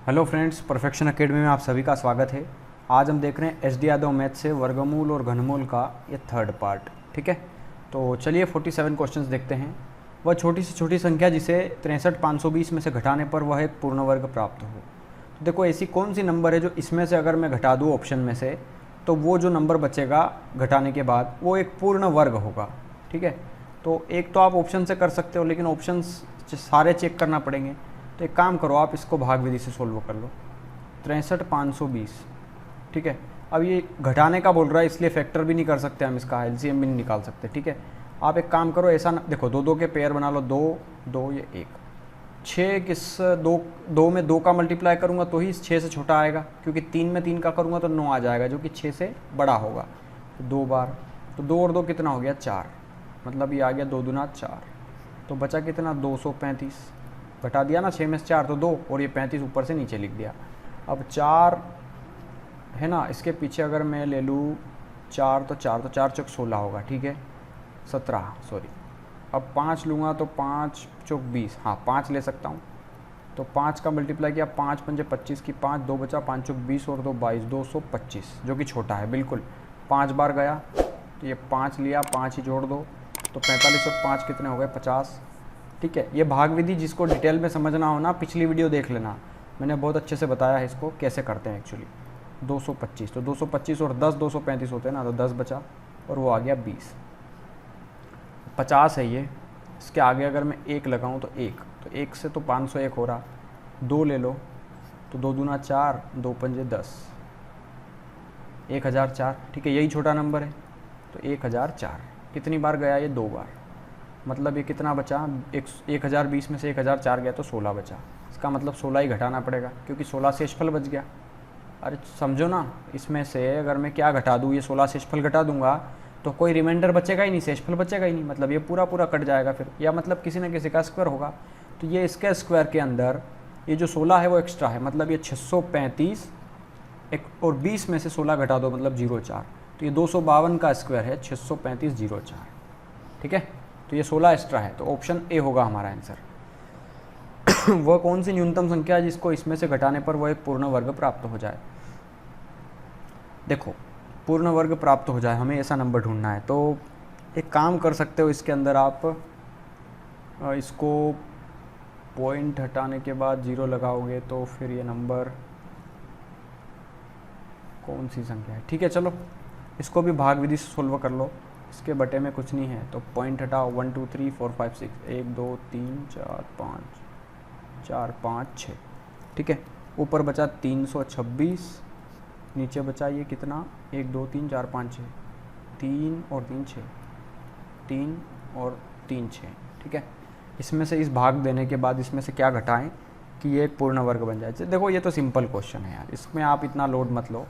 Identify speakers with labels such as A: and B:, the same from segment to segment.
A: Hello friends, perfection academy में आप सभी का स्वागत है। आज हम देख रहे हैं एस डी यादव मैथ से वर्गमूल और घनमूल का ये थर्ड पार्ट। ठीक है, तो चलिए 47 क्वेश्चंस देखते हैं। वह छोटी से छोटी संख्या जिसे 63,520 में से घटाने पर वह एक पूर्ण वर्ग प्राप्त हो। तो देखो, ऐसी कौन सी नंबर है जो इसमें से अगर मैं घटा दूँ ऑप्शन में से, तो वो जो नंबर बचेगा घटाने के बाद वो एक पूर्ण वर्ग होगा। ठीक है, तो एक तो आप ऑप्शन से कर सकते हो, लेकिन ऑप्शंस सारे चेक करना पड़ेंगे। तो एक काम करो, आप इसको भाग विधि से सोल्व कर लो। 63,520। ठीक है, अब ये घटाने का बोल रहा है, इसलिए फैक्टर भी नहीं कर सकते हम, इसका एलसीएम भी नहीं निकाल सकते। ठीक है, आप एक काम करो, ऐसा देखो, दो दो के पेयर बना लो, दो दो ये एक, 6 किस दो में 2 का मल्टीप्लाई करूँगा तो ही 6 से छोटा आएगा, क्योंकि 3 में 3 का करूँगा तो 9 आ जाएगा, जो कि 6 से बड़ा होगा। तो 2 बार, तो 2 और 2 कितना हो गया, 4, मतलब ये आ गया 2 दूना 4। तो बचा कितना, 235। घटा दिया ना, 6 में से 4 तो 2, और ये 35 ऊपर से नीचे लिख दिया। अब 4 है ना, इसके पीछे अगर मैं ले लूँ 4 तो 4 चौक 16 होगा। ठीक है, 17 सॉरी। अब 5 लूँगा तो 5 चौक 20, हाँ 5 ले सकता हूँ। तो 5 का मल्टीप्लाई किया, 5 पंजे 25 की 5, 2 बचा, 5 चौक 20 और 2 22, 225, जो कि छोटा है बिल्कुल। 5 बार गया तो ये 5 लिया, 5 ही जोड़ दो, तो 45 और 5 कितने हो गए, 50। ठीक है, ये भाग विधि जिसको डिटेल में समझना हो ना, पिछली वीडियो देख लेना, मैंने बहुत अच्छे से बताया है इसको कैसे करते हैं एक्चुअली। 225, तो 225 और 10 235 होते हैं ना, तो 10 बचा और वो आ गया 20। 50 है ये, इसके आगे अगर मैं 1 लगाऊं तो 1, तो 1 से तो 501 हो रहा। 2 ले लो तो 2 दूना 4, 2 पंजे 10, 1004। ठीक है, यही छोटा नंबर है, तो 1004 कितनी बार गया, ये 2 बार। मतलब ये कितना बचा, 1020 में से 1004 गया तो 16 बचा। इसका मतलब 16 ही घटाना पड़ेगा, क्योंकि 16 शेषफल बच गया। अरे समझो ना, इसमें से अगर मैं क्या घटा दूँ, ये 16 शेषफल घटा दूंगा तो कोई रिमाइंडर बचेगा ही नहीं, शेषफल बचेगा ही नहीं, मतलब ये पूरा पूरा कट जाएगा फिर, या मतलब किसी न किसी का स्क्वायर होगा। तो ये इसके स्क्वायर के अंदर ये जो 16 है वो एक्स्ट्रा है, मतलब ये 635 एक, और 20 में से 16 घटा दो मतलब 04, तो ये 252 का स्क्वायर है, 635 04। ठीक है, तो ये 16 एक्स्ट्रा है, तो ऑप्शन ए होगा हमारा आंसर। वह कौन सी न्यूनतम संख्या है जिसको इसमें से घटाने पर वह एक पूर्ण वर्ग प्राप्त हो जाए। देखो, पूर्ण वर्ग प्राप्त हो जाए, हमें ऐसा नंबर ढूंढना है। तो एक काम कर सकते हो, इसके अंदर आप इसको पॉइंट हटाने के बाद 0 लगाओगे तो फिर ये नंबर कौन सी संख्या है। ठीक है, चलो इसको भी भाग विधि से सोल्व कर लो, इसके बटे में कुछ नहीं है, तो पॉइंट हटाओ। 1 2 3 4 5 6, 1 2 3 4 5 4 5 6। ठीक है, ऊपर बचा 326, नीचे बचा ये कितना, 1 2 3 4 5 6, 3 और 3 6, 3 और 3 6। ठीक है, इसमें से इस भाग देने के बाद इसमें से क्या घटाएं कि ये एक पूर्ण वर्ग बन जाए। देखो, ये तो सिंपल क्वेश्चन है यार, इसमें आप इतना लोड मत लो।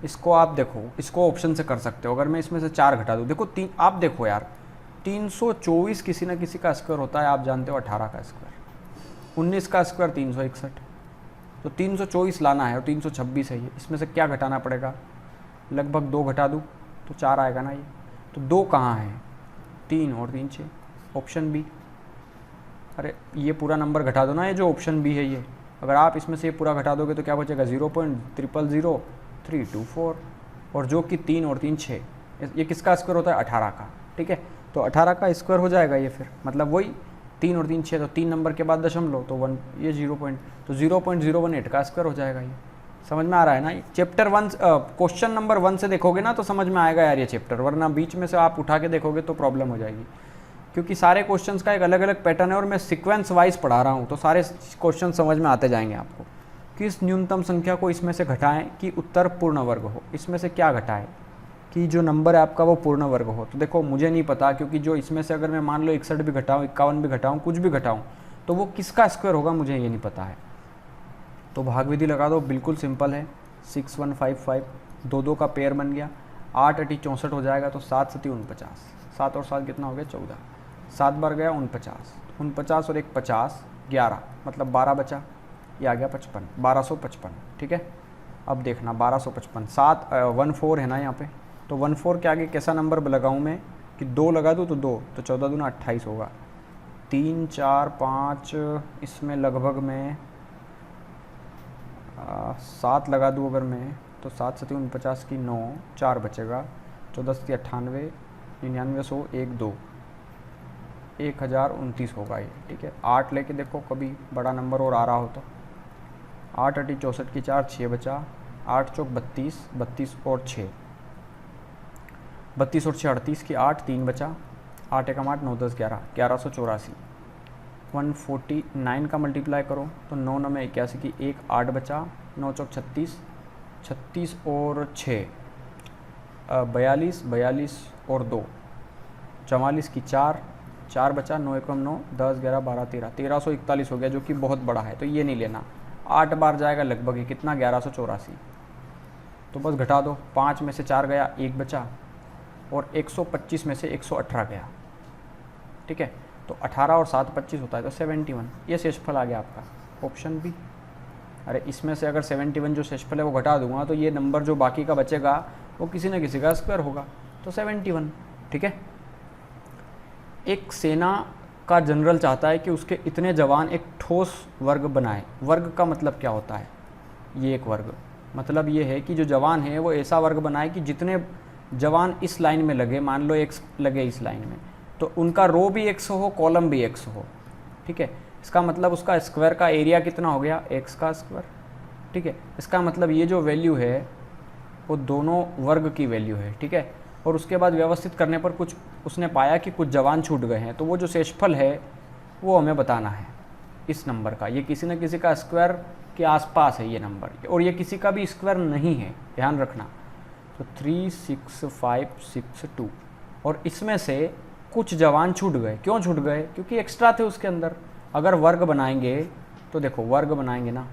A: इसको आप देखो, इसको ऑप्शन से कर सकते हो। अगर मैं इसमें से 4 घटा दूँ, देखो तीन, आप देखो यार, 324 किसी न किसी का स्क्वायर होता है, आप जानते हो 18 का स्क्वायर, 19 का स्क्वायर 361, तो 324 लाना है और 326 है ये, इसमें से क्या घटाना पड़ेगा, लगभग 2 घटा दूँ तो 4 आएगा ना ये। तो 2 कहाँ है, 3 और 3 6, ऑप्शन बी। अरे ये पूरा नंबर घटा दो ना, ये जो ऑप्शन बी है ये, अगर आप इसमें से ये पूरा घटा दोगे तो क्या बचेगा, 0.0000324, और जो कि 3 और 3 6, ये किसका स्क्वायर होता है, 18 का। ठीक है, तो 18 का स्क्वायर हो जाएगा ये, फिर मतलब वही 3 और 3 6, तो 3 नंबर के बाद दशमलव, तो 1, ये 0.018 का स्क्वायर हो जाएगा ये। समझ में आ रहा है ना। चैप्टर 1 क्वेश्चन नंबर 1 से देखोगे ना तो समझ में आएगा यार ये चैप्टर, वरना बीच में से आप उठा के देखोगे तो प्रॉब्लम हो जाएगी, क्योंकि सारे क्वेश्चंस का एक अलग अलग पैटर्न है और मैं सीक्वेंस वाइज पढ़ा रहा हूँ, तो सारे क्वेश्चन समझ में आते जाएंगे आपको। किस न्यूनतम संख्या को इसमें से घटाएं कि उत्तर पूर्ण वर्ग हो। इसमें से क्या घटाएं कि जो नंबर है आपका वो पूर्ण वर्ग हो। तो देखो, मुझे नहीं पता, क्योंकि जो इसमें से अगर मैं मान लो 61 भी घटाऊँ, 51 भी घटाऊँ, कुछ भी घटाऊँ, तो वो किसका स्क्वायर होगा मुझे ये नहीं पता है। तो भाग विधि लगा दो, बिल्कुल सिंपल है, 6155, 2 2 का पेयर बन गया, 8 8 64 हो जाएगा, तो 7 7 49, 7 और 7 कितना हो गया, 14, 7 बार गया 49, 49 और 1 50, 11, मतलब 12 बचा, ये आ गया 55, 1255। ठीक है, अब देखना 1255, 7 1 4 है ना यहाँ पे, तो 1 4 के आगे कैसा नंबर लगाऊँ मैं कि 2 लगा दूँ तो 2, तो 14 दूना 28 होगा। 3 4 5, इसमें लगभग मैं 7 लगा दूँ अगर मैं, तो 7 से 49 की 9, 4 बचेगा, 14 से 98, 99, 100, 1, 2, 1029 होगा ये, ठीक है। 8 लेके देखो कभी बड़ा नंबर और आ रहा हो तो। 8 अटी 64 की 4, 6 बचा, 8 चौक 32, 32 और 6, 32 और 6 38 की 8, 3 बचा, 8 एकम 8, 9 10 11, 1184। 149 का मल्टीप्लाई करो तो 9 9 में 81 की 1, 8 बचा, 9 चौक 36, 36 और 6 42, 42 और 2 44 की 4, 4 बचा, 9 एकम 9, 10 11 12 13, 1341 हो गया, जो कि बहुत बड़ा है, तो ये नहीं लेना। 8 बार जाएगा लगभग, ये कितना, 1184। तो बस घटा दो, 5 में से 4 गया, 1 बचा, और 125 में से 118 गया, ठीक है। तो 18 और 7 25 होता है, तो 71, ये शेषफल आ गया आपका, ऑप्शन बी। अरे इसमें से अगर 71 जो शेषफल है वो घटा दूंगा तो ये नंबर जो बाकी का बचेगा वो किसी न किसी का स्क्वायर होगा, तो 71, ठीक है। एक सेना का जनरल चाहता है कि उसके इतने जवान एक ठोस वर्ग बनाए। वर्ग का मतलब क्या होता है, ये एक वर्ग मतलब ये है कि जो जवान है वो ऐसा वर्ग बनाए कि जितने जवान इस लाइन में लगे, मान लो x लगे इस लाइन में, तो उनका रो भी x हो, कॉलम भी x हो, ठीक है। इसका मतलब उसका स्क्वायर का एरिया कितना हो गया, x का स्क्वायर, ठीक है। इसका मतलब ये जो वैल्यू है वो दोनों वर्ग की वैल्यू है, ठीक है। और उसके बाद व्यवस्थित करने पर कुछ उसने पाया कि कुछ जवान छूट गए हैं, तो वो जो शेषफल है वो हमें बताना है इस नंबर का। ये किसी न किसी का स्क्वायर के आसपास है ये नंबर, और ये किसी का भी स्क्वायर नहीं है, ध्यान रखना। तो 36562, और इसमें से कुछ जवान छूट गए। क्यों छूट गए, क्योंकि एक्स्ट्रा थे उसके अंदर। अगर वर्ग बनाएंगे तो देखो, वर्ग बनाएंगे ना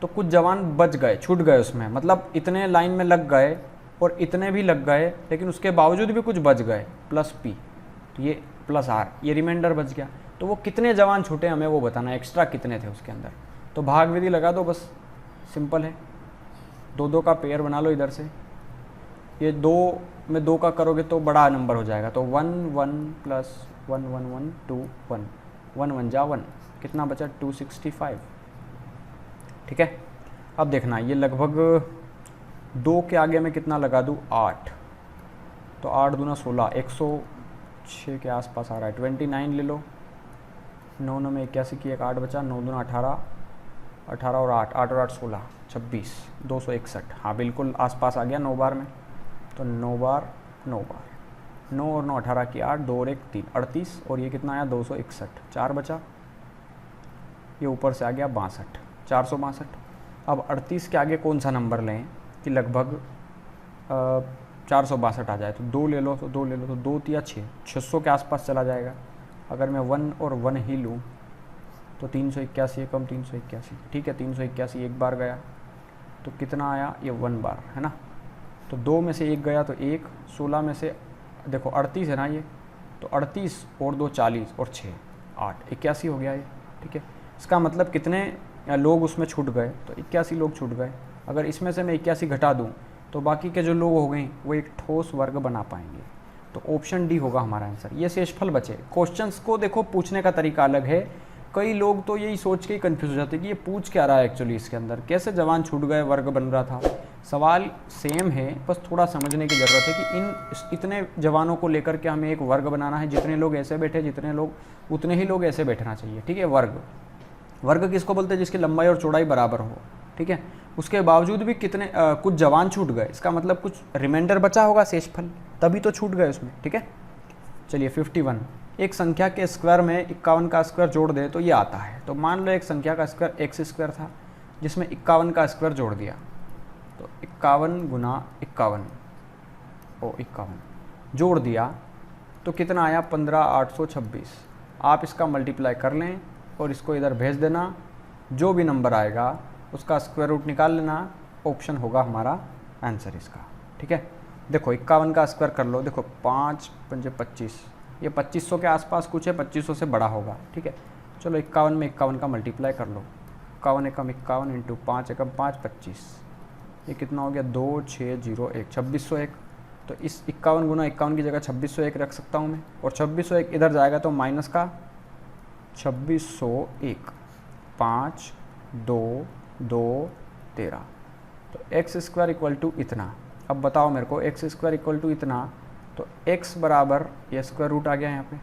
A: तो कुछ जवान बच गए, छूट गए उसमें, मतलब इतने लाइन में लग गए और इतने भी लग गए, लेकिन उसके बावजूद भी कुछ बच गए, प्लस p, तो ये प्लस r, ये रिमाइंडर बच गया। तो वो कितने जवान छूटे हमें वो बताना, एक्स्ट्रा कितने थे उसके अंदर। तो भाग विधि लगा दो, बस सिंपल है, 2 2 का पेयर बना लो इधर से। ये 2 में 2 का करोगे तो बड़ा नंबर हो जाएगा, तो 1 1 प्लस 1 1 1 2 1, 1 1 जा 1, कितना बचा, 265, ठीक है। अब देखना, ये लगभग 2 के आगे मैं कितना लगा दूँ, 8, तो 8 दूना 16, 106 के आसपास आ रहा है। 29 ले लो, 9 9 में 81 की 1, 8 बचा, 9 दूना 18, 18 और 8, 8 और 8 16, 26, 261, हाँ बिल्कुल आसपास आ गया 9 बार में। तो 9 बार 9 बार, 9 और 9 18 की 8, 2 और 1 3, 38, और ये कितना आया, 261, 4 बचा, ये ऊपर से आ गया 62, 462। अब 38 के आगे कौन सा नंबर लें कि लगभग 462 आ जाए, तो 2 ले लो, तो 2 ले लो, तो 2 तिया 6, 600 के आसपास चला जाएगा। अगर मैं 1 और 1 ही लूँ तो 381 कम 381, ठीक है। 381 एक बार गया तो कितना आया, ये 1 बार है ना, तो 2 में से 1 गया तो 1, 16 में से देखो 38 है ना ये, तो 38 और 2 40 और 6 8, 81 हो गया ये, ठीक है। इसका मतलब कितने लोग उसमें छूट गए, तो 81 लोग छूट गए। अगर इसमें से मैं 81 घटा दूं तो बाकी के जो लोग हो गए वो एक ठोस वर्ग बना पाएंगे, तो ऑप्शन डी होगा हमारा आंसर। ये शेषफल बचे। क्वेश्चंस को देखो, पूछने का तरीका अलग है। कई लोग तो यही सोच के ही कन्फ्यूज हो जाते हैं कि ये पूछ क्या रहा है एक्चुअली, इसके अंदर कैसे जवान छूट गए, वर्ग बन रहा था। सवाल सेम है, बस थोड़ा समझने की ज़रूरत है कि इतने जवानों को लेकर के हमें एक वर्ग बनाना है। जितने लोग ऐसे बैठे, जितने लोग उतने ही लोग ऐसे बैठना चाहिए, ठीक है। वर्ग किसको बोलते हैं, जिसकी लंबाई और चौड़ाई बराबर हो, ठीक है। उसके बावजूद भी कितने कुछ जवान छूट गए, इसका मतलब कुछ रिमाइंडर बचा होगा शेषफल, तभी तो छूट गए उसमें, ठीक है। चलिए 51, एक संख्या के स्क्वायर में 51 का स्क्वायर जोड़ दे तो ये आता है। तो मान लो एक संख्या का स्क्वायर एक्स स्क्वायर था, जिसमें 51 का स्क्वायर जोड़ दिया, तो 51 गुना 51 जोड़ दिया तो कितना आया, 15826। आप इसका मल्टीप्लाई कर लें और इसको इधर भेज देना, जो भी नंबर आएगा उसका स्क्वायर रूट निकाल लेना, ऑप्शन होगा हमारा आंसर इसका, ठीक है। देखो 51 का स्क्वायर कर लो, देखो 5 पंजे 25, ये 2500 के आसपास कुछ है, 2500 से बड़ा होगा, ठीक है। चलो 51 में 51 का मल्टीप्लाई कर लो, 51 एकम 51 इंटू 5 एकम 5 25, ये कितना हो गया, 2601, 2601। तो इस 51 गुना 51 की जगह 2601 रख सकता हूँ मैं, और 2601 इधर जाएगा तो माइनस का 2601, 5 2 2 13। तो एक्स स्क्वायर इक्वल टू इतना। अब बताओ मेरे को एक्स स्क्वायर इक्वल टू इतना, तो एक्स बराबर ये स्क्वायर रूट आ गया यहाँ पे,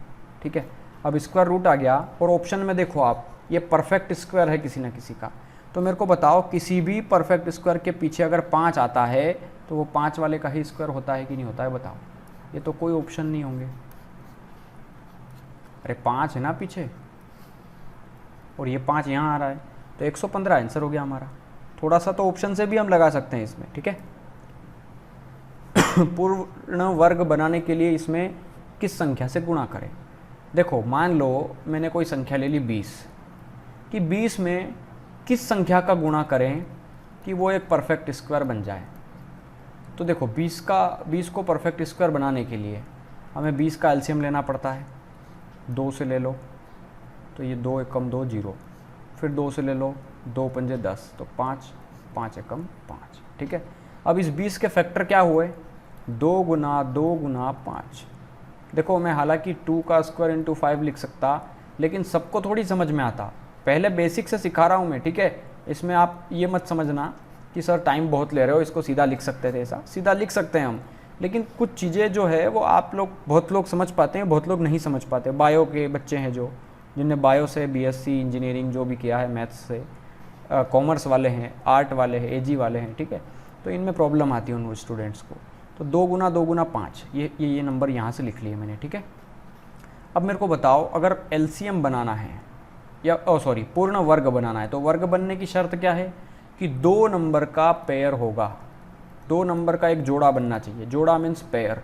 A: ठीक है। अब स्क्वायर रूट आ गया और ऑप्शन में देखो आप, ये परफेक्ट स्क्वायर है किसी ना किसी का। तो मेरे को बताओ किसी भी परफेक्ट स्क्वायर के पीछे अगर 5 आता है तो वो 5 वाले का ही स्क्वायर होता है कि नहीं होता है, बताओ। ये तो कोई ऑप्शन नहीं होंगे। अरे 5 है ना पीछे, और ये 5 यहाँ आ रहा है, तो 115 आंसर हो गया हमारा। थोड़ा सा तो ऑप्शन से भी हम लगा सकते हैं इसमें, ठीक है। पूर्ण वर्ग बनाने के लिए इसमें किस संख्या से गुणा करें। देखो मान लो मैंने कोई संख्या ले ली 20, कि 20 में किस संख्या का गुणा करें कि वो एक परफेक्ट स्क्वायर बन जाए। तो देखो 20 को परफेक्ट स्क्वायर बनाने के लिए हमें 20 का एलसीएम लेना पड़ता है। 2 से ले लो तो ये 2 एकम 2 0, फिर 2 से ले लो 2 पंजे 10, तो 5 5 एकम 5, ठीक है। अब इस 20 के फैक्टर क्या हुए, 2 गुना 2 गुना 5। देखो मैं हालांकि 2 का स्क्वायर इंटू 5 लिख सकता, लेकिन सबको थोड़ी समझ में आता। पहले बेसिक से सिखा रहा हूँ मैं, ठीक है। इसमें आप ये मत समझना कि सर टाइम बहुत ले रहे हो, इसको सीधा लिख सकते थे। ऐसा सीधा लिख सकते हैं हम, लेकिन कुछ चीज़ें जो है वो आप लोग, बहुत लोग समझ पाते हैं, बहुत लोग नहीं समझ पाते। बायो के बच्चे हैं जो, जिनने बायो से बीएससी इंजीनियरिंग जो भी किया है, मैथ्स से, कॉमर्स वाले हैं, आर्ट वाले हैं, एजी वाले हैं, ठीक है। तो इनमें प्रॉब्लम आती है उन स्टूडेंट्स को। तो 2 गुना 2 गुना 5, ये नंबर यहाँ से लिख लिए मैंने, ठीक है। अब मेरे को बताओ अगर एलसीएम बनाना है या पूर्ण वर्ग बनाना है, तो वर्ग बनने की शर्त क्या है कि 2 नंबर का पेयर होगा। 2 नंबर का एक जोड़ा बनना चाहिए। जोड़ा मीन्स पेयर,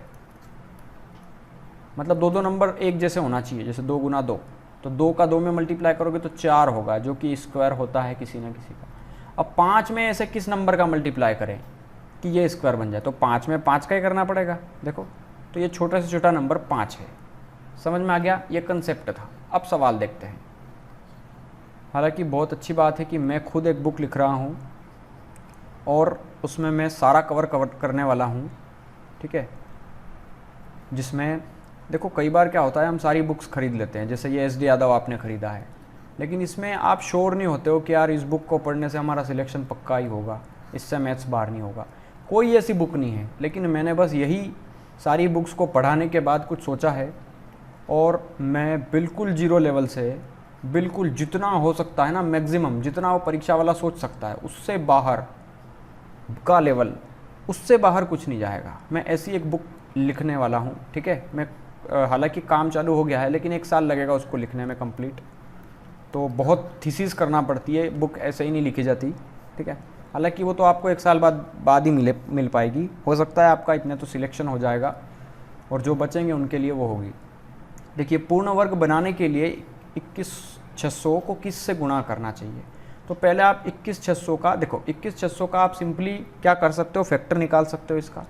A: मतलब 2 नंबर एक जैसे होना चाहिए। जैसे 2 गुना 2, तो 2 का 2 में मल्टीप्लाई करोगे तो 4 होगा, जो कि स्क्वायर होता है किसी ना किसी का। अब 5 में ऐसे किस नंबर का मल्टीप्लाई करें कि ये स्क्वायर बन जाए, तो 5 में 5 का ही करना पड़ेगा। देखो तो ये छोटा से छोटा नंबर 5 है। समझ में आ गया, ये कंसेप्ट था। अब सवाल देखते हैं। हालांकि बहुत अच्छी बात है कि मैं खुद एक बुक लिख रहा हूँ और उसमें मैं सारा कवर करने वाला हूँ, ठीक है। जिसमें देखो कई बार क्या होता है, हम सारी बुक्स खरीद लेते हैं, जैसे ये SD यादव आपने ख़रीदा है, लेकिन इसमें आप श्योर नहीं होते हो कि यार इस बुक को पढ़ने से हमारा सिलेक्शन पक्का ही होगा, इससे मैथ्स बाहर नहीं होगा। कोई ऐसी बुक नहीं है, लेकिन मैंने बस यही सारी बुक्स को पढ़ाने के बाद कुछ सोचा है, और मैं बिल्कुल 0 लेवल से बिल्कुल जितना हो सकता है ना, मैक्सिमम जितना वो परीक्षा वाला सोच सकता है उससे बाहर का लेवल, उससे बाहर कुछ नहीं जाएगा। मैं ऐसी एक बुक लिखने वाला हूँ, ठीक है। मैं हालांकि काम चालू हो गया है, लेकिन 1 साल लगेगा उसको लिखने में कंप्लीट। तो बहुत थीसिस करना पड़ती है, बुक ऐसे ही नहीं लिखी जाती, ठीक है। हालांकि वो तो आपको 1 साल बाद ही मिल पाएगी। हो सकता है आपका इतने तो सिलेक्शन हो जाएगा, और जो बचेंगे उनके लिए वो होगी। देखिए पूर्ण वर्ग बनाने के लिए 21,600 को किस से गुणा करना चाहिए। तो पहले आप 21,600 का, देखो 21,600 का आप सिंपली क्या कर सकते हो, फैक्टर निकाल सकते हो इसका।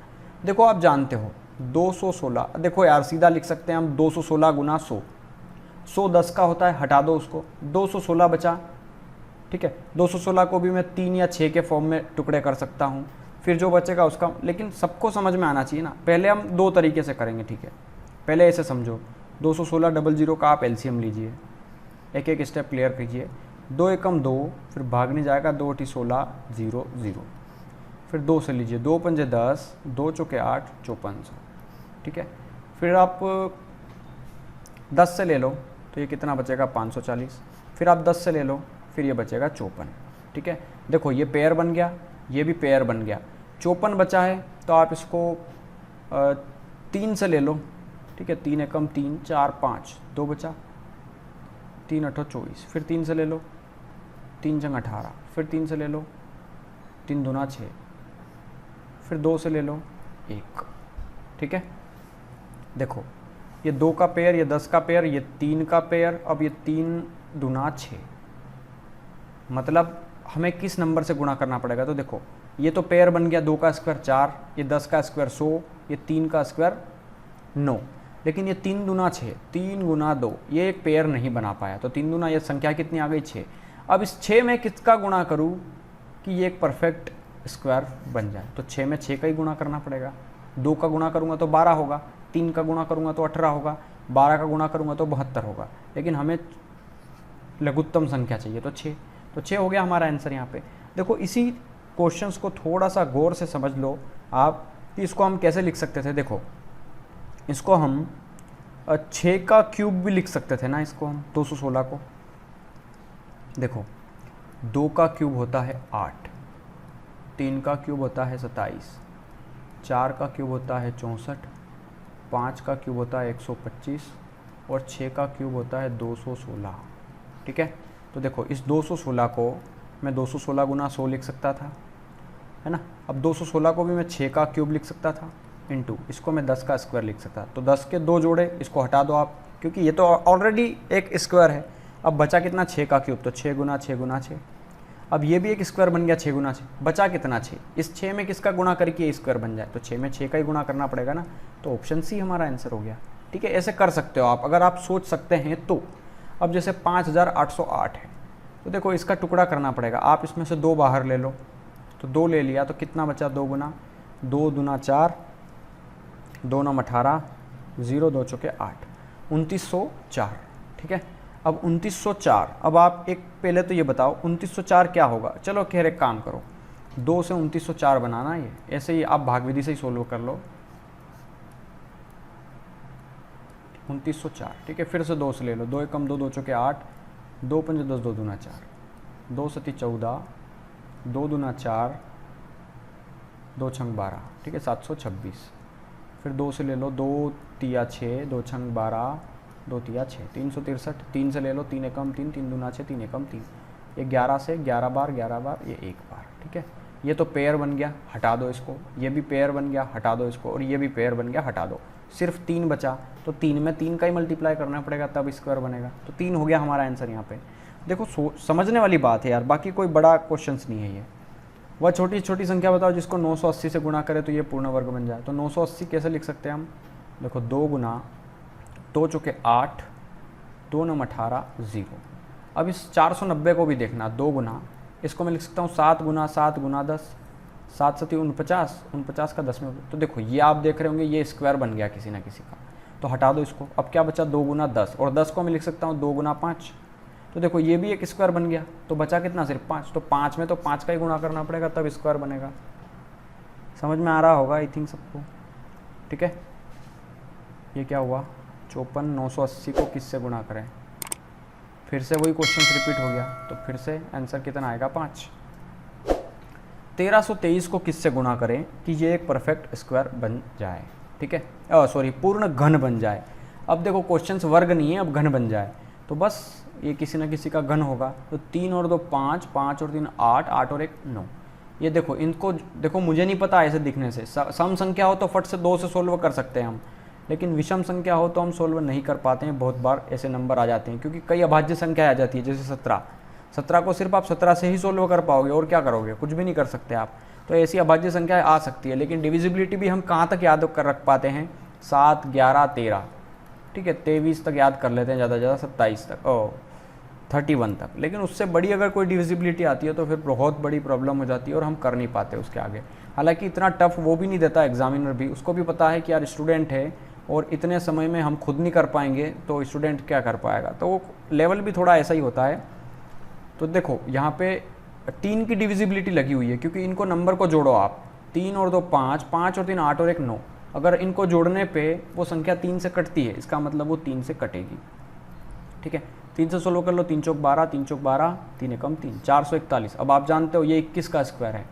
A: देखो आप जानते हो 216, देखो यार सीधा लिख सकते हैं हम 216 गुना 100। 100 10 का होता है, हटा दो उसको, 216 बचा, ठीक है। 216 को भी मैं 3 या 6 के फॉर्म में टुकड़े कर सकता हूँ, फिर जो बचेगा उसका, लेकिन सबको समझ में आना चाहिए ना। पहले हम 2 तरीके से करेंगे, ठीक है। पहले ऐसे समझो, 216 00 का आप एलसीएम लीजिए, एक एक स्टेप क्लियर कीजिए। 2 एकम 2, फिर भागने जाएगा 2 × 16 0 0, फिर 2 से लीजिए, 2 पंजे 10, 2 चौके 8 5400, ठीक है। फिर आप 10 से ले लो तो ये कितना बचेगा 540, फिर आप 10 से ले लो, फिर ये बचेगा 54, ठीक है। देखो ये पेयर बन गया, ये भी पेयर बन गया। 54 बचा है तो आप इसको 3 से ले लो, ठीक है। 3 एकम 3 4 5, 2 बचा, 3 8 24, फिर 3 से ले लो, 3 जंग 18, फिर 3 से ले लो, 3 दूना 6, फिर 2 से ले लो 1, ठीक है। देखो ये 2 का पेयर, ये 10 का पेयर, ये 3 का पेयर, अब ये 3 दूना 6, मतलब हमें किस नंबर से गुणा करना पड़ेगा। तो देखो ये तो पेयर बन गया, 2 का स्क्वायर 4, ये 10 का स्क्वायर 100, ये 3 का स्क्वायर 9, लेकिन ये 3 दूना 6, 3 गुना 2, ये एक पेयर नहीं बना पाया। तो 3 दूना, ये संख्या कितनी आ गई 6। अब इस 6 में किसका गुणा करूँ कि ये एक परफेक्ट स्क्वायर बन जाए। तो 6 में 6 का ही गुणा करना पड़ेगा। 2 का गुणा करूँगा तो 12 होगा, 3 का गुणा करूँगा तो 18 होगा, 12 का गुणा करूँगा तो 72 होगा, लेकिन हमें लघुत्तम संख्या चाहिए तो 6। तो 6 हो गया हमारा आंसर यहाँ पे। देखो इसी क्वेश्चंस को थोड़ा सा गौर से समझ लो आप कि इसको हम कैसे लिख सकते थे। देखो इसको हम 6 का क्यूब भी लिख सकते थे ना, इसको हम 216 को। देखो 2 का क्यूब होता है 8, 3 का क्यूब होता है 27, 4 का क्यूब होता है 64, 5 का क्यूब होता है 125 और 6 का क्यूब होता है 216। ठीक है, तो देखो इस 216 को मैं 216 गुना 100 लिख सकता था, है ना। अब 216 को भी मैं 6 का क्यूब लिख सकता था इंटू इसको मैं 10 का स्क्वायर लिख सकता। तो 10 के 2 जोड़े, इसको हटा दो आप क्योंकि ये तो ऑलरेडी एक स्क्वायर है। अब बचा कितना, 6 का क्यूब, तो 6 गुना 6 गुना 6। अब ये भी एक स्क्वायर बन गया 6 गुना 6, बचा कितना 6। इस 6 में किसका गुणा करके ये स्क्वायर बन जाए, तो 6 में 6 का ही गुणा करना पड़ेगा ना। तो ऑप्शन सी हमारा आंसर हो गया। ठीक है, ऐसे कर सकते हो आप अगर आप सोच सकते हैं तो। अब जैसे 5808 है तो देखो इसका टुकड़ा करना पड़ेगा। आप इसमें से 2 बाहर ले लो, तो 2 ले लिया तो कितना बचा, 2 गुना 2 दूना 4, 2 9 18, 0 2 चौके 8, 2904। ठीक है, अब 2904, अब आप एक पहले तो ये बताओ 2904 क्या होगा। चलो खैर एक काम करो, 2 से 2904 बनाना, ये ऐसे ही आप भाग विधि से ही सोल्व कर लो। 2904, ठीक है, फिर से 2 से ले लो, 2 एकम 2 2 चौके 8, 2 पंजे 10, 2 दूना 4, 2 सती 14, 2 दूना 4, 2 छंग 12, ठीक है 726। फिर 2 से ले लो, 2 तिया 6, 2 छंग 12, 2 तिया 6, 363। 3 से ले लो, 3 एकम 3, 3 दूना 6, 3 एकम 3। ये 11 से 11 बार, 11 बार, ये 1 बार। ठीक है, ये तो पेयर बन गया, हटा दो इसको। ये भी पेयर बन गया, हटा दो इसको। और ये भी पेयर बन गया, हटा दो। सिर्फ 3 बचा, तो 3 में 3 का ही मल्टीप्लाई करना पड़ेगा तब स्क्वायर बनेगा। तो 3 हो गया हमारा आंसर यहाँ पे। देखो समझने वाली बात है यार, बाकी कोई बड़ा क्वेश्चन नहीं है ये। वह छोटी छोटी संख्या बताओ जिसको 980 से गुणा करे तो ये पूर्ण वर्ग बन जाए। तो 980 कैसे लिख सकते हैं हम, देखो 2 गुना 2 चौके 8, 2 9 18, 0। अब इस 490 को भी देखना, 2 गुना, इसको मैं लिख सकता हूँ 7 गुना 7 गुना 10, 7 सती 49, 49 का 10 में। तो देखो ये आप देख रहे होंगे ये स्क्वायर बन गया किसी ना किसी का, तो हटा दो इसको। अब क्या बचा, 2 गुना 10, और 10 को मैं लिख सकता हूँ 2 गुना 5। तो देखो ये भी एक स्क्वायर बन गया, तो बचा कितना, सिर्फ 5। तो 5 में तो 5 का ही गुणा करना पड़ेगा तब स्क्वायर बनेगा। समझ में आ रहा होगा आई थिंक सबको। ठीक है, ये क्या हुआ, 54, 980 को किससे गुणा करें, फिर से वही क्वेश्चन रिपीट हो गया। तो फिर से आंसर कितना आएगा, 5। 1323 को किससे गुणा करें कि ये एक परफेक्ट स्क्वायर बन जाए। ठीक है, सॉरी पूर्ण घन बन जाए। अब देखो क्वेश्चन वर्ग नहीं है, अब घन बन जाए, तो बस ये किसी ना किसी का घन होगा। तो 3 और 2 5, 5 और 3 8, 8 और 1 9। ये देखो इनको देखो, मुझे नहीं पता ऐसे दिखने से। सम संख्या हो तो फट से 2 से सोल्व कर सकते हैं हम, लेकिन विषम संख्या हो तो हम सोल्व नहीं कर पाते हैं। बहुत बार ऐसे नंबर आ जाते हैं क्योंकि कई अभाज्य संख्या आ जाती है, जैसे 17 को सिर्फ आप 17 से ही सोल्व कर पाओगे, और क्या करोगे, कुछ भी नहीं कर सकते आप। तो ऐसी अभाज्य संख्या आ सकती है, लेकिन डिविजिबिलिटी भी हम कहाँ तक याद कर रख पाते हैं, 7, 11, 13, ठीक है 23 तक याद कर लेते हैं, ज़्यादा से ज़्यादा 27 तक, 31 तक। लेकिन उससे बड़ी अगर कोई डिविजिबिलिटी आती है तो फिर बहुत बड़ी प्रॉब्लम हो जाती है और हम कर नहीं पाते उसके आगे। हालांकि इतना टफ वो भी नहीं देता एग्जामिनर भी, उसको भी पता है कि यार स्टूडेंट है और इतने समय में हम खुद नहीं कर पाएंगे तो स्टूडेंट क्या कर पाएगा, तो वो लेवल भी थोड़ा ऐसा ही होता है। तो देखो यहाँ पे 3 की डिविजिबिलिटी लगी हुई है, क्योंकि इनको नंबर को जोड़ो आप, 3 और 2 5, 5 और 3 8 और 1 9। अगर इनको जोड़ने पे वो संख्या 3 से कटती है, इसका मतलब वो 3 से कटेगी। ठीक है, 3 से सोल्व कर लो, 3 चौक 12, 3 चौक 12, 3 एकम 3, 441। अब आप जानते हो ये 21 का स्क्वायर है,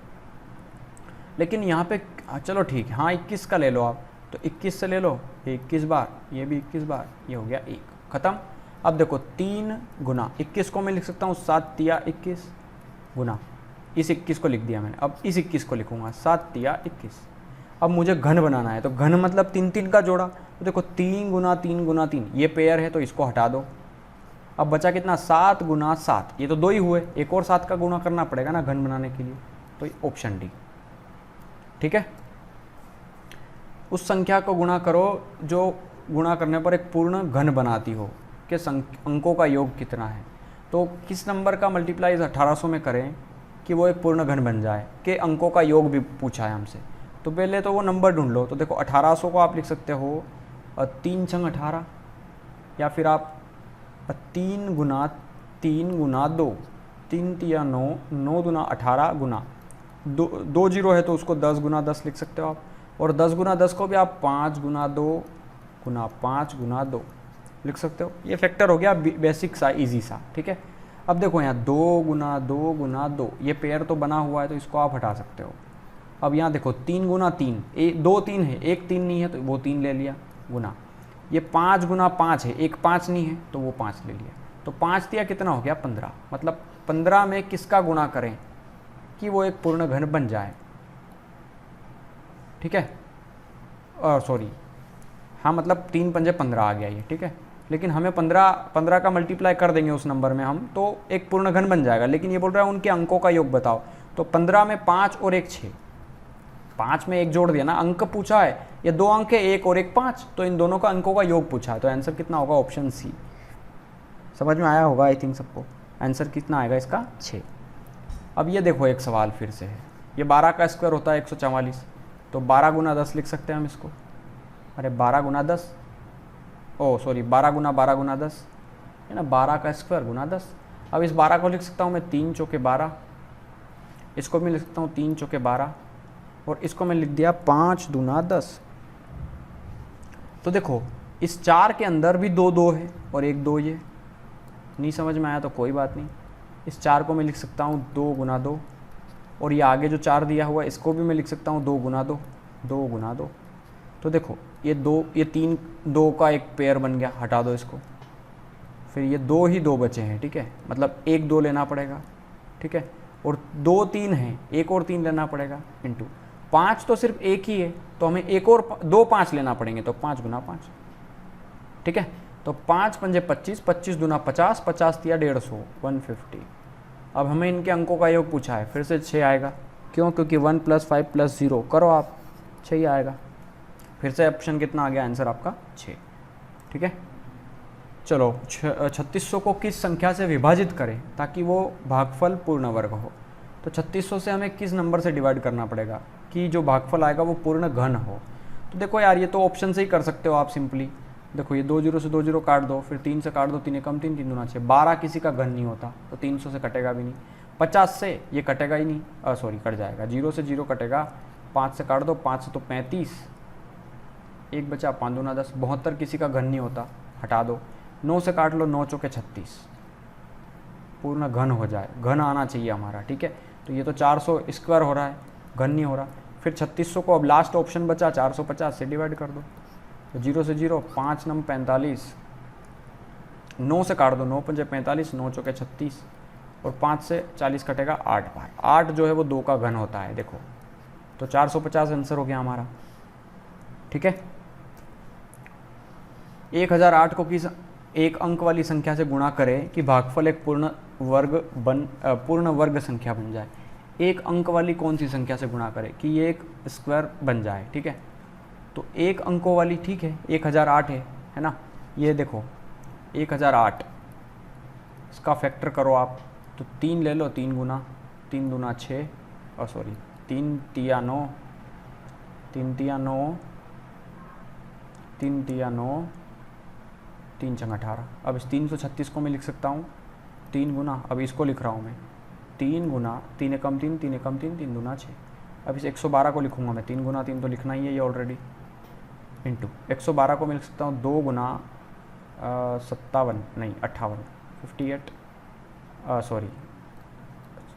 A: लेकिन यहाँ पे चलो ठीक है, हाँ 21 का ले लो आप, तो 21 से ले लो, ये 21 बार, ये भी 21 बार, ये हो गया 1, खत्म। अब देखो 3 गुना 21 को मैं लिख सकता हूँ 7 तिया 21 गुना, इस 21 को लिख दिया मैंने। अब इस 21 को लिखूंगा 7 तिया 21। अब मुझे घन बनाना है, तो घन मतलब 3 3 का जोड़ा। तो देखो 3 गुना 3 गुना 3, ये पेयर है तो इसको हटा दो। अब बचा कितना, 7 गुना 7, ये तो 2 ही हुए, एक और 7 का गुणा करना पड़ेगा ना घन बनाने के लिए, तो ऑप्शन डी। ठीक है, उस संख्या को गुणा करो जो गुणा करने पर एक पूर्ण घन बनाती हो, कि अंकों का योग कितना है। तो किस नंबर का मल्टीप्लाई 1800 में करें कि वो एक पूर्ण घन बन जाए, कि अंकों का योग भी पूछा है हमसे। तो पहले तो वो नंबर ढूंढ लो। तो देखो 1800 को आप लिख सकते हो 3 छंग 18, या फिर आप 3 गुना 2, 3 तिया 9, 9 दूना 18 गुना 2 जीरो है तो उसको 10 गुना 10 लिख सकते हो आप, और 10 गुना 10 को भी आप 5 गुना 2 गुना 5 गुना 2 लिख सकते हो। ये फैक्टर हो गया बेसिक सा, इजी सा, ठीक है। अब देखो यहाँ 2 गुना 2 गुना 2, ये पेयर तो बना हुआ है तो इसको आप हटा सकते हो। अब यहाँ देखो 3 गुना 3, 2 3 है, एक 3 नहीं है तो वो 3 ले लिया गुना, ये 5 गुना 5 है, एक 5 नहीं है तो वो 5 ले लिया, तो 5 दिया कितना हो गया 15। मतलब 15 में किसका गुणा करें कि वो एक पूर्ण घन बन जाए, ठीक है। सॉरी, हाँ मतलब 3 पंजे 15 आ गया ये, ठीक है। लेकिन हमें 15 का मल्टीप्लाई कर देंगे उस नंबर में हम, तो एक पूर्ण घन बन जाएगा। लेकिन ये बोल रहा है उनके अंकों का योग बताओ, तो 15 में 5 और एक 6, 5 में एक जोड़ दिया ना, अंक पूछा है, ये 2 अंक है, 1 और 1 5, तो इन दोनों का अंकों का योग पूछा है, तो आंसर कितना होगा ऑप्शन सी। समझ में आया होगा आई थिंक सबको। आंसर कितना आएगा इसका 6। अब ये देखो एक सवाल फिर से है, ये 12 का स्क्वायर होता है 144, तो 12 गुना 10 लिख सकते हैं हम इसको। अरे 12 गुना 10, ओ सॉरी 12 गुना 10 है ना, 12 का स्क्वायर गुना 10। अब इस 12 को लिख सकता हूँ मैं 3 चौके 12, इसको भी लिख सकता हूँ 3 चौके 12, और इसको मैं लिख दिया 5 दूना 10। तो देखो इस 4 के अंदर भी 2 2 है और एक 2 ये नहीं समझ में आया तो कोई बात नहीं, इस 4 को मैं लिख सकता हूँ 2 गुना 2, और ये आगे जो 4 दिया हुआ है इसको भी मैं लिख सकता हूँ 2 गुना 2, 2 गुना 2। तो देखो ये 3 2 का एक पेयर बन गया, हटा दो इसको, फिर ये 2 ही 2 बचे हैं, ठीक है। मतलब 1 2 लेना पड़ेगा, ठीक है, और 2 3 हैं, 1 और 3 लेना पड़ेगा, इंटू 5 तो सिर्फ एक ही है तो हमें 1 और 2 5 लेना पड़ेंगे, तो 5 गुना 5, ठीक है। तो 5 पंजे 25, 25 दूना 50, 50 दिया 150, 150। अब हमें इनके अंकों का योग पूछा है, फिर से 6 आएगा, क्यों, क्योंकि 1 + 5 + 0 करो आप, 6 ही आएगा। फिर से ऑप्शन कितना आ गया आंसर आपका 6, ठीक है। चलो 3600 को किस संख्या से विभाजित करें ताकि वो भागफल पूर्ण वर्ग हो। तो 3600 से हमें किस नंबर से डिवाइड करना पड़ेगा कि जो भागफल आएगा वो पूर्ण घन हो। तो देखो यार ये तो ऑप्शन से ही कर सकते हो आप सिंपली। देखो ये 2 0 से 2 0 काट दो, फिर 3 से काट दो, 3 कम 3, 3 दूना 6, 12 किसी का घन नहीं होता तो 300 से कटेगा भी नहीं, 50 से ये कटेगा ही नहीं, सॉरी कट जाएगा, 0 से 0 कटेगा, 5 से काट दो, 5 से तो 35, एक बचा 5 दूना 10, 72 किसी का घन नहीं होता, हटा दो, 9 से काट लो, 9 चौके 36, पूर्ण घन हो जाए, घन आना चाहिए हमारा, ठीक है। तो ये तो 400 स्क्वायर हो रहा है, घन नहीं हो रहा। फिर 3600 को अब लास्ट ऑप्शन बचा 450 से डिवाइड कर दो, तो 0 से 0, 5 नम 45, 9 से काट दो, 9 पंजे 45, 9 चौके 36, और 5 से 40 कटेगा 8 बार, 8 जो है वो 2 का घन होता है, देखो तो 450 आंसर हो गया हमारा, ठीक है। 1008 को किस एक अंक वाली संख्या से गुणा करें कि भागफल एक पूर्ण वर्ग संख्या बन जाए। एक अंक वाली कौन सी संख्या से गुणा करें कि ये एक स्क्वायर बन जाए, ठीक है। तो एक अंकों वाली, ठीक है, 1008 है ना, ये देखो 1008, इसका फैक्टर करो आप, तो 3 ले लो, 3 गुना 3 दूना 6, और सॉरी 3 तिया 9, 3 तिया 9, 3 तिया 9, 3 चंग 18। अब इस 336 को मैं लिख सकता हूँ 3 गुना, अब इसको लिख रहा हूँ मैं 3 गुना 3 कम 3, 3 कम 3, 3 दूना 6। अब इस 112 को लिखूँगा मैं 3 गुना 3 तो लिखना ही है ये ऑलरेडी, इंटू 112 को मैं लिख सकता हूँ 2 गुना 57 नहीं 58, 58 सॉरी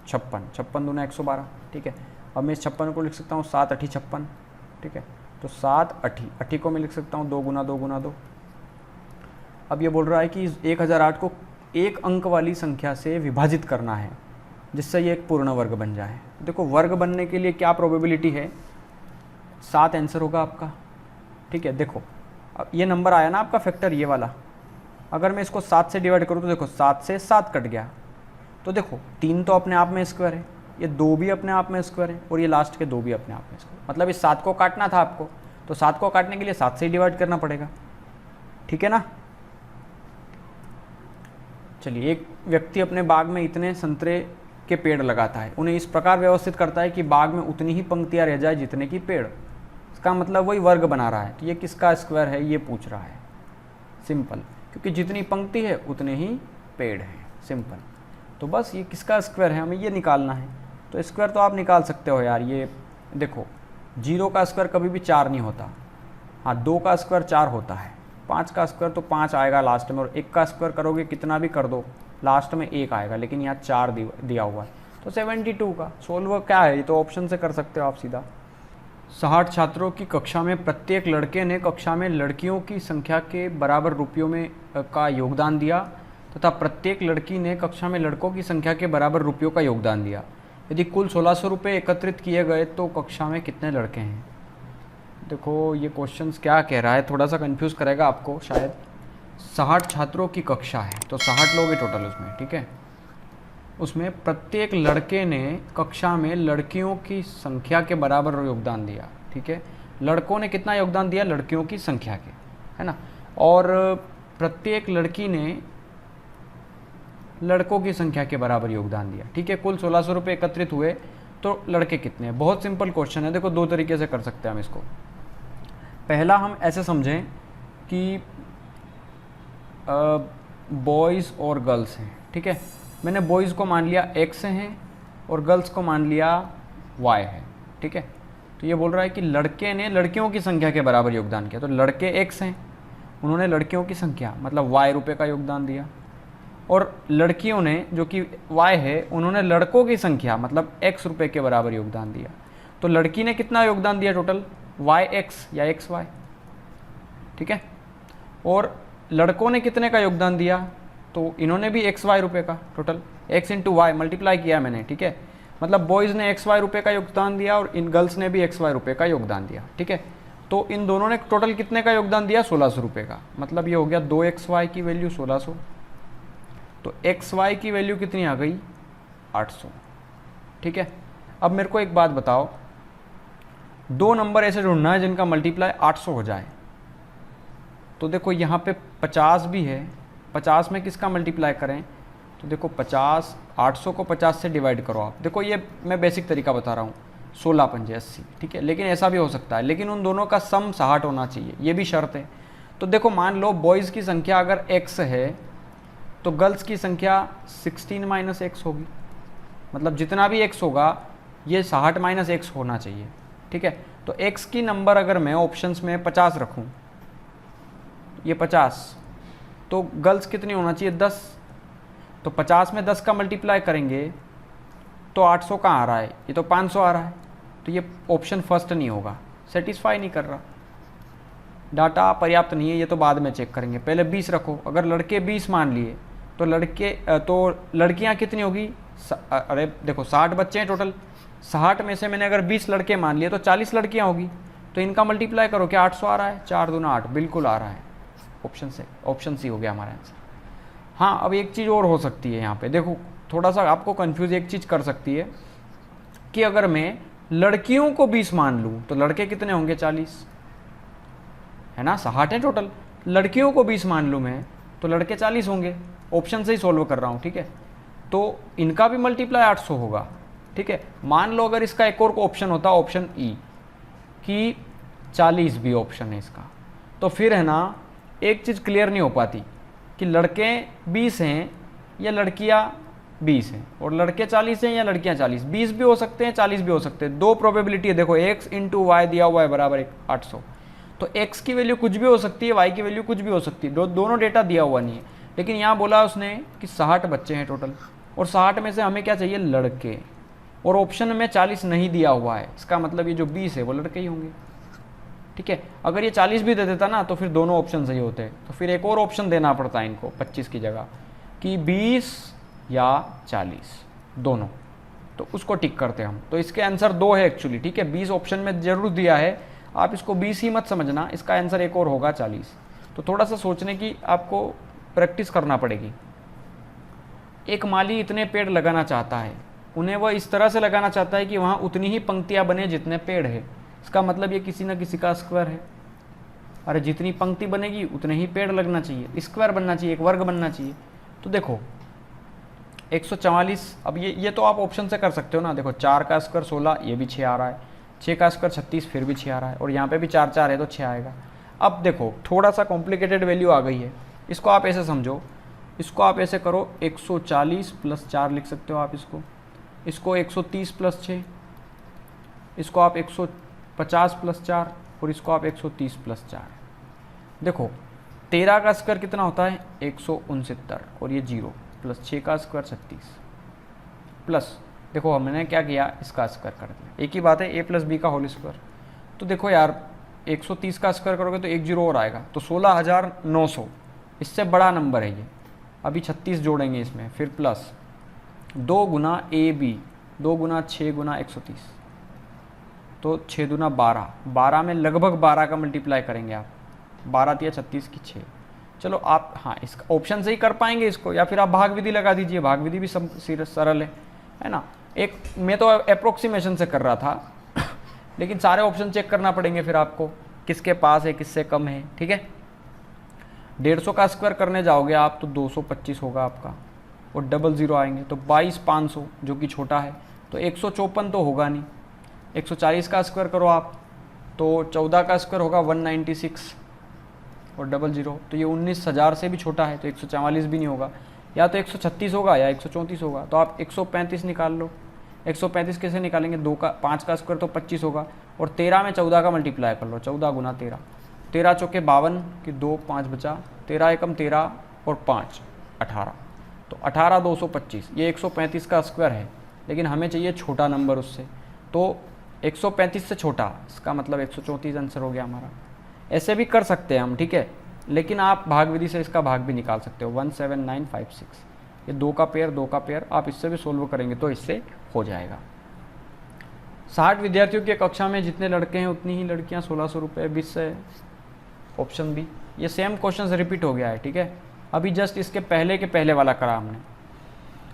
A: 56, 56 दूना 112, ठीक है। अब मैं इस 56 को लिख सकता हूँ 7 8 56, ठीक है। तो 7 8 8 को मैं लिख सकता हूँ 2 गुना 2 गुना 2। अब ये बोल रहा है कि 1008 को एक अंक वाली संख्या से विभाजित करना है जिससे ये एक पूर्ण वर्ग बन जाए। देखो वर्ग बनने के लिए क्या प्रोबेबिलिटी है, 7 आंसर होगा आपका, ठीक है। देखो अब ये नंबर आया ना आपका फैक्टर ये वाला, अगर मैं इसको 7 से डिवाइड करूँ तो देखो 7 से 7 कट गया, तो देखो 3 तो अपने आप में स्क्वायर है, ये 2 भी अपने आप में स्क्वायर है, और ये लास्ट के 2 भी अपने आप में स्क्वायर, मतलब इस 7 को काटना था आपको, तो 7 को काटने के लिए 7 से ही डिवाइड करना पड़ेगा, ठीक है ना। चलिए, एक व्यक्ति अपने बाग में इतने संतरे के पेड़ लगाता है, उन्हें इस प्रकार व्यवस्थित करता है कि बाग में उतनी ही पंक्तियां रह जाए जितने की पेड़, इसका मतलब वही वर्ग बना रहा है। तो ये किसका स्क्वायर है ये पूछ रहा है, सिंपल, क्योंकि जितनी पंक्ति है उतने ही पेड़ हैं, सिंपल। तो बस ये किसका स्क्वायर है, हमें ये निकालना है। तो स्क्वायर तो आप निकाल सकते हो यार, ये देखो 0 का स्क्वायर कभी भी 4 नहीं होता, हाँ 2 का स्क्वायर 4 होता है, 5 का स्क्वायर तो 5 आएगा लास्ट में, और 1 का स्क्वायर करोगे कितना भी कर दो लास्ट में 1 आएगा, लेकिन यहाँ 4 दिया हुआ है, तो 72 का सोल्व क्या है, ये तो ऑप्शन से कर सकते हो आप सीधा। 60 छात्रों की कक्षा में प्रत्येक लड़के ने कक्षा में लड़कियों की संख्या के बराबर रुपयों में का योगदान दिया तथा प्रत्येक लड़की ने कक्षा में लड़कों की संख्या के बराबर रुपयों का योगदान दिया। यदि कुल 1600 रुपये एकत्रित किए गए तो कक्षा में कितने लड़के हैं। देखो ये क्वेश्चंस क्या कह रहा है, थोड़ा सा कंफ्यूज करेगा आपको शायद। 60 छात्रों की कक्षा है तो 60 लोग हैं टोटल उसमें, ठीक है। उसमें प्रत्येक लड़के ने कक्षा में लड़कियों की संख्या के बराबर योगदान दिया, ठीक है। लड़कों ने कितना योगदान दिया, लड़कियों की संख्या के, है ना। और प्रत्येक लड़की ने लड़कों की संख्या के बराबर योगदान दिया, ठीक है। कुल 1600 रुपये एकत्रित हुए तो लड़के कितने हैं। बहुत सिंपल क्वेश्चन है, देखो 2 तरीके से कर सकते हैं हम इसको। पहला हम ऐसे समझें कि बॉयज़ और गर्ल्स हैं, ठीक है। मैंने बॉयज़ को मान लिया x हैं और गर्ल्स को मान लिया y है, ठीक है। तो ये बोल रहा है कि लड़के ने लड़कियों की संख्या के बराबर योगदान किया, तो लड़के x हैं, उन्होंने लड़कियों की संख्या मतलब y रुपये का योगदान दिया, और लड़कियों ने जो कि y है उन्होंने लड़कों की संख्या मतलब x रुपये के बराबर योगदान दिया। तो लड़की ने कितना योगदान दिया टोटल, yx या xy, ठीक है। और लड़कों ने कितने का योगदान दिया, तो इन्होंने भी xy रुपये का, total x into y multiply किया मैंने, ठीक है। मतलब बॉयज़ ने xy रुपये का योगदान दिया और इन गर्ल्स ने भी xy रुपये का योगदान दिया, ठीक है। तो इन दोनों ने टोटल कितने का योगदान दिया, 1600 रुपये का। मतलब ये हो गया 2xy की वैल्यू 1600, तो xy की वैल्यू कितनी आ गई, 800, ठीक है। अब मेरे को एक बात बताओ, 2 नंबर ऐसे ढूंढना है जिनका मल्टीप्लाई 800 हो जाए। तो देखो यहाँ पे 50 भी है, 50 में किसका मल्टीप्लाई करें, तो देखो 50, 800 को 50 से डिवाइड करो आप। देखो ये मैं बेसिक तरीका बता रहा हूँ, 16 पंजे 80, ठीक है। लेकिन ऐसा भी हो सकता है, लेकिन उन दोनों का सम 60 होना चाहिए, ये भी शर्त है। तो देखो मान लो बॉयज़ की संख्या अगर x है तो गर्ल्स की संख्या 16 - x होगी, मतलब जितना भी x होगा ये 60 - x होना चाहिए, ठीक है। तो x की नंबर अगर मैं ऑप्शंस में 50 रखूँ, ये 50, तो गर्ल्स कितनी होना चाहिए, 10। तो 50 में 10 का मल्टीप्लाई करेंगे तो 800 कहाँ आ रहा है, ये तो 500 आ रहा है। तो ये ऑप्शन फर्स्ट नहीं होगा, सेटिस्फाई नहीं कर रहा, डाटा पर्याप्त नहीं है, ये तो बाद में चेक करेंगे। पहले 20 रखो, अगर लड़के 20 मान लिए तो लड़कियां कितनी होगी, अरे देखो 60 बच्चे हैं टोटल, 60 में से मैंने अगर 20 लड़के मान लिए तो 40 लड़कियां होगी। तो इनका मल्टीप्लाई करो, क्या 800 आ रहा है, 4 दूना 8, बिल्कुल आ रहा है, ऑप्शन सी हो गया हमारा आंसर। हाँ अब एक चीज़ और हो सकती है यहाँ पे, देखो थोड़ा सा आपको कंफ्यूज एक चीज़ कर सकती है कि अगर मैं लड़कियों को 20 मान लूँ तो लड़के कितने होंगे, 40, है ना, 60 है टोटल। लड़कियों को 20 मान लूँ मैं तो लड़के 40 होंगे, ऑप्शन से ही सोल्व कर रहा हूँ, ठीक है। तो इनका भी मल्टीप्लाई 800 होगा, ठीक है। मान लो अगर इसका एक और ऑप्शन होता, ऑप्शन ई कि 40 भी ऑप्शन है इसका, तो फिर है ना एक चीज़ क्लियर नहीं हो पाती कि लड़के 20 हैं या लड़कियां 20 हैं, और लड़के 40 हैं या लड़कियां 40, 20 भी हो सकते हैं 40 भी हो सकते हैं। 2 प्रोबेबिलिटी है, देखो x इंटू वाई दिया हुआ है बराबर 800, तो x की वैल्यू कुछ भी हो सकती है, y की वैल्यू कुछ भी हो सकती है, दोनों डेटा दिया हुआ नहीं है। लेकिन यहाँ बोला उसने कि 60 बच्चे हैं टोटल, और 60 में से हमें क्या चाहिए, लड़के, और ऑप्शन में 40 नहीं दिया हुआ है, इसका मतलब ये जो 20 है वो लड़के ही होंगे, ठीक है। अगर ये 40 भी दे देता ना तो फिर दोनों ऑप्शन सही होते हैं, तो फिर एक और ऑप्शन देना पड़ता है इनको 25 की जगह कि 20 या 40 दोनों, तो उसको टिक करते हैं हम। तो इसके आंसर 2 है एक्चुअली, ठीक है। 20 ऑप्शन में जरूर दिया है, आप इसको 20 ही मत समझना, इसका आंसर एक और होगा 40। तो थोड़ा सा सोचने की आपको प्रैक्टिस करना पड़ेगी। एक माली इतने पेड़ लगाना चाहता है, उन्हें वह इस तरह से लगाना चाहता है कि वहाँ उतनी ही पंक्तियाँ बने जितने पेड़ है। इसका मतलब ये किसी न किसी का स्क्वायर है। अरे जितनी पंक्ति बनेगी उतने ही पेड़ लगना चाहिए, स्क्वायर बनना चाहिए, एक वर्ग बनना चाहिए। तो देखो 144, अब ये तो आप ऑप्शन से कर सकते हो ना। देखो 4 का स्क्वायर 16, ये भी 6 आ रहा है, 6 का स्क्वायर 36, फिर भी 6 आ रहा है, और यहाँ पे भी 4 4 है तो 6 आएगा। अब देखो थोड़ा सा कॉम्प्लिकेटेड वैल्यू आ गई है, इसको आप ऐसे समझो, इसको आप ऐसे करो 140 प्लस 4 लिख सकते हो आप इसको 130 प्लस 6, इसको आप 150 प्लस 4 और इसको आप 130 प्लस 4। देखो 13 का स्क्वायर कितना होता है 169 और ये 0 प्लस 6 का स्क्वायर 36 प्लस देखो हमने क्या किया इसका स्क्वायर कर दिया। एक ही बात है a प्लस बी का होल स्क्वायर। तो देखो यार 130 का स्क्वायर करोगे तो एक 0 और आएगा तो 16,900, इससे बड़ा नंबर है ये। अभी 36 जोड़ेंगे इसमें, फिर प्लस 2 गुना ए बी, 2 गुना 6 गुना 130, तो 6 दूना 12, 12 में लगभग 12 का मल्टीप्लाई करेंगे आप, 12 तिया 36 की 6। चलो आप हाँ इसका ऑप्शन से ही कर पाएंगे इसको, या फिर आप भाग विधि लगा दीजिए, भाग विधि भी सरल है ना। एक मैं तो अप्रोक्सीमेशन से कर रहा था लेकिन सारे ऑप्शन चेक करना पड़ेंगे फिर आपको, किसके पास है किससे कम है, ठीक है। 150 का स्क्वायर करने जाओगे आप तो 225 होगा आपका, और डबल 0 आएंगे तो 22,500 जो कि छोटा है, तो 154 तो होगा नहीं। 140 का स्क्वायर करो आप तो 14 का स्क्वायर होगा 196 और डबल 0, तो ये 19,000 से भी छोटा है, तो 144 भी नहीं होगा, या तो 136 होगा या 134 होगा। तो आप 135 निकाल लो। 135 कैसे निकालेंगे, 5 का स्क्वायर तो 25 होगा, और 13 में 14 का मल्टीप्लाई कर लो, 14 गुना 13, 13 चौके 52 की 2 5 बचा, 13 एकम 13 और 5 18, तो 18,225। ये 135 का स्क्वायर है, लेकिन हमें चाहिए छोटा नंबर उससे, तो 135 से छोटा, इसका मतलब 134 आंसर हो गया हमारा। ऐसे भी कर सकते हैं हम, ठीक है, लेकिन आप भाग विधि से इसका भाग भी निकाल सकते हो, 17956। ये 2 का पेयर आप इससे भी सोल्व करेंगे तो इससे हो जाएगा। 60 विद्यार्थियों की कक्षा में जितने लड़के हैं उतनी ही लड़कियां, 1600 रुपये 20 से ऑप्शन बी। ये सेम क्वेश्चन रिपीट हो गया है, ठीक है, अभी जस्ट इसके पहले के पहले वाला करा हमने।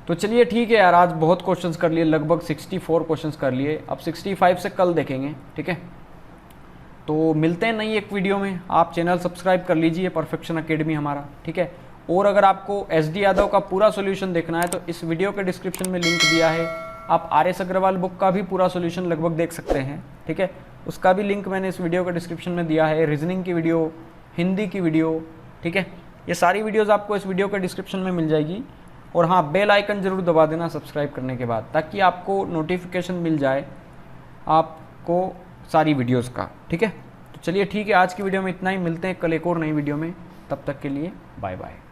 A: तो चलिए ठीक है यार, आज बहुत क्वेश्चंस कर लिए, लगभग 64 क्वेश्चंस कर लिए। अब 65 से कल देखेंगे, ठीक है। तो मिलते हैं नई एक वीडियो में। आप चैनल सब्सक्राइब कर लीजिए, परफेक्शन अकेडमी हमारा, ठीक है। और अगर आपको SD यादव का पूरा सॉल्यूशन देखना है तो इस वीडियो के डिस्क्रिप्शन में लिंक दिया है, आप RS अग्रवाल बुक का भी पूरा सॉल्यूशन लगभग देख सकते हैं, ठीक है। उसका भी लिंक मैंने इस वीडियो के डिस्क्रिप्शन में दिया है, रीजनिंग की वीडियो, हिंदी की वीडियो, ठीक है। ये सारी वीडियोज़ आपको इस वीडियो के डिस्क्रिप्शन में मिल जाएगी। और हाँ, बेल आइकन ज़रूर दबा देना सब्सक्राइब करने के बाद, ताकि आपको नोटिफिकेशन मिल जाए आपको सारी वीडियोज़ का, ठीक है। तो चलिए ठीक है, आज की वीडियो में इतना ही, मिलते हैं कल एक और नई वीडियो में, तब तक के लिए बाय बाय।